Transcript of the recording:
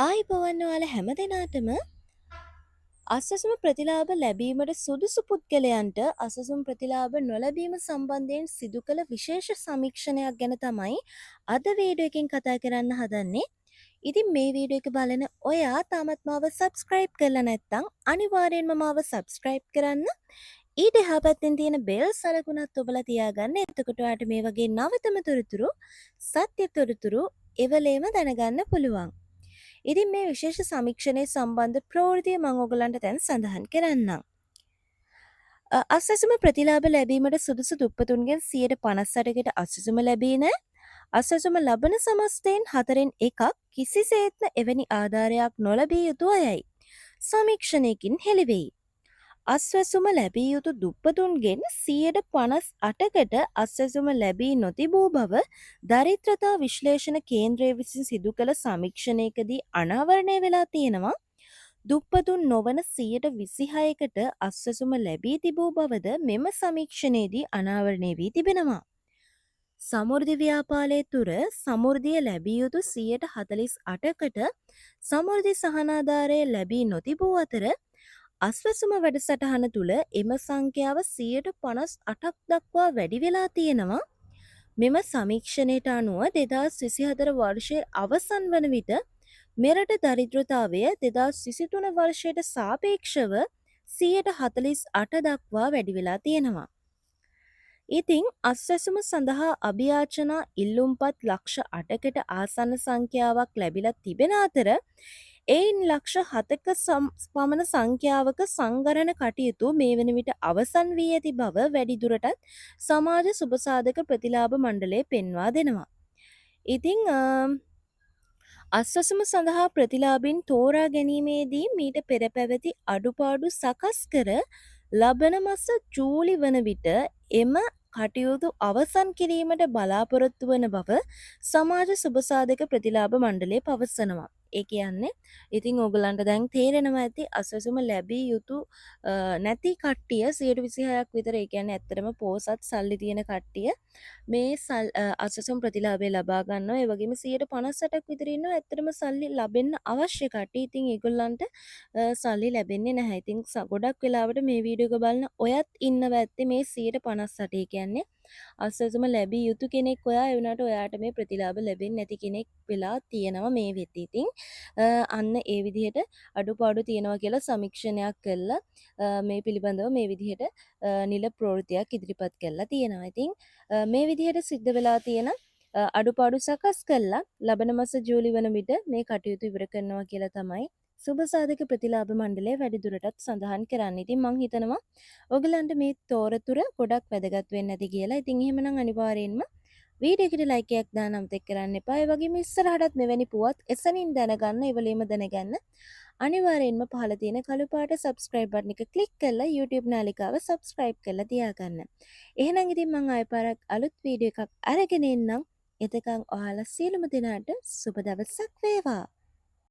ආයිබෝවන් ඔයාලා හැමදෙනාටම අසසුම ප්‍රතිලාභ ලැබීමට සුදුසු පුද්ගලයන්ට අසසුම් ප්‍රතිලාභ නොලැබීම සම්බන්ධයෙන් සිදු කළ විශේෂ සමීක්ෂණයක් ගැන තමයි අද වීඩියෝ එකෙන් කතා කරන්න හදන්නේ. ඉතින් මේ වීඩියෝ එක බලන ඔයා තාමත් මාව සබ්ස්ක්‍රයිබ් කරලා නැත්නම් අනිවාර්යෙන්ම මාව සබ්ස්ක්‍රයිබ් කරන්න. ඊට එහා පැත්තෙන් තියෙන බෙල් සලකුණත් ඔබලා තියාගන්න. එතකොට ඔයාට මේ වගේ නවතම තොරතුරු, සත්‍ය තොරතුරු එවලේම දැනගන්න පුළුවන්. ඉතින් මේ විශේෂ සමීක්ෂණය සම්බන්ධ ප්‍රවෘතිය මම ඔයගලන්ට දැන් සඳහන් කරන්නම්. අසසුම ප්‍රතිලාභ ලැබීමට සුදුසු දුප්පතුන්ගෙන් 58%කට අසසුම ලැබී නැහැ. අසසුම ලබන සමස්තයෙන් 4/1ක් කිසිසේත්ම එවැනි ආධාරයක් නොලැබිය යුතු අයයි සමීක්ෂණයකින් හෙළිවෙයි. අස්වැසුම ලැබිය යුතු දුප්පතුන්ගෙන් 58%කට අස්වැසුම ලැබී නොතිබූ බව දරිද්‍රතා විශ්ලේෂණ කේන්ද්‍රය විසින් සිදු කළ සමීක්ෂණයකදී අනාවරණය වෙලා තියෙනවා. දුප්පතුන් නොවන 26%කට අස්වැසුම ලැබී තිබූ බවද මෙම සමීක්ෂණයේදී අනාවරණය වී තිබෙනවා. සමෘද්ධි ව්‍යාපාරය තුර සමෘද්ධිය ලැබිය යුතු 48%කට සමෘද්ධි සහනාධාරය ලැබී නොතිබූ අතර අස්වැසුම වැඩසටහන තුළ එම සංඛ්‍යාව 58ක් දක්වා වැඩි වෙලා තියෙනවා. මෙම සමීක්ෂණයට අනුව 2024 වර්ෂයේ අවසන් වන විට මෙරට දරිද්‍රතාවය 2023 වර්ෂයට සාපේක්ෂව 48% දක්වා වැඩි වෙලා තියෙනවා. ඉතින් අස්වැසුම සඳහා අභියාචනා ඉල්ලුම්පත් ලක්ෂ 8කට ආසන්න සංඛ්‍යාවක් ලැබිලා තිබෙන අතර එයින් ලක්ෂ 7ක පමණ සංඛ්‍යාවක සංගරණ කටයුතු මේ වන විට අවසන් වී ඇති බව වැඩිදුරටත් සමාජ සුබසාධක ප්‍රතිලාභ මණ්ඩලය පෙන්වා දෙනවා. ඉතින් අස්වැසුම සඳහා ප්‍රතිලාභින් තෝරා ගැනීමේදී මීට පෙර පැවති අඩුපාඩු සකස් කර ලබන මස ජූලි වන විට එම කටයුතු අවසන් කිරීමට බලාපොරොත්තු වන බව සමාජ සුබසාධක ප්‍රතිලාභ මණ්ඩලය පවසනවා. ඒ කියන්නේ ඉතින් ඕගලන්ට දැන් තේරෙනවා ඇති අස්වැසුම ලැබිය යුතු නැති කට්ටිය 126ක් විතර. ඒ කියන්නේ ඇත්තටම පෝසත් සල්ලි තියෙන කට්ටිය මේ අස්වැසුම් ප්‍රතිලාභය ලබා ගන්නවා. ඒ වගේම 158ක් විතර ඉන්නවා ඇත්තටම සල්ලි ලැබෙන්න අවශ්‍ය කට්ටිය. ඉතින් ඒගොල්ලන්ට සල්ලි ලැබෙන්නේ නැහැ. ඉතින් ගොඩක් වෙලාවට මේ වීඩියෝ එක බලන ඔයත් ඉන්නවා ඇත්තේ මේ 158. කියන්නේ අස්වැසුම ලැබිය යුතු කෙනෙක් ඔයා. ඒ වුණාට ඔයාට මේ ප්‍රතිලාභ ලැබෙන්නේ නැති කෙනෙක් වෙලා තියෙනවා මේ වෙද්දී. ඉතින් අන්න ඒ විදිහට අඩුපාඩු තියෙනවා කියලා සමීක්ෂණයක් කළා මේ පිළිබඳව මේ විදිහට නිල ප්‍රවෘත්තියක් ඉදිරිපත් කරලා තියෙනවා. ඉතින් මේ විදිහට සිද්ධ වෙලා තියෙන අඩුපාඩු සකස් කළා ලබන මාස ජූලි වන විට මේ කටයුතු ඉවර කරනවා කියලා තමයි සුබසාධක ප්‍රතිලාභ මණ්ඩලය වැඩිදුරටත් සඳහන් කරන්නේ. ඉතින් මම හිතනවා ඔයගලන්ට මේ තොරතුර ගොඩක් වැදගත් වෙන්න ඇති කියලා. ඉතින් එහෙමනම් අනිවාර්යයෙන්ම වීඩියෝ එකට ලයික් එකක් දාන්න අමතක කරන්න එපා. ඒ වගේම ඉස්සරහටත් මෙවැනි පුවත් එසනින් දැනගන්න, එවලීම දැනගන්න අනිවාර්යයෙන්ම පහළ තියෙන කළු පාට subscribe button එක click කරලා YouTube නාලිකාව subscribe කරලා තියාගන්න. එහෙනම් ඉතින් මම ආයෙ පාරක් අලුත් වීඩියෝ එකක් අරගෙන එන්නම්. එතකන් ඔයාලා සියලුම දෙනාට සුබ දවසක් වේවා.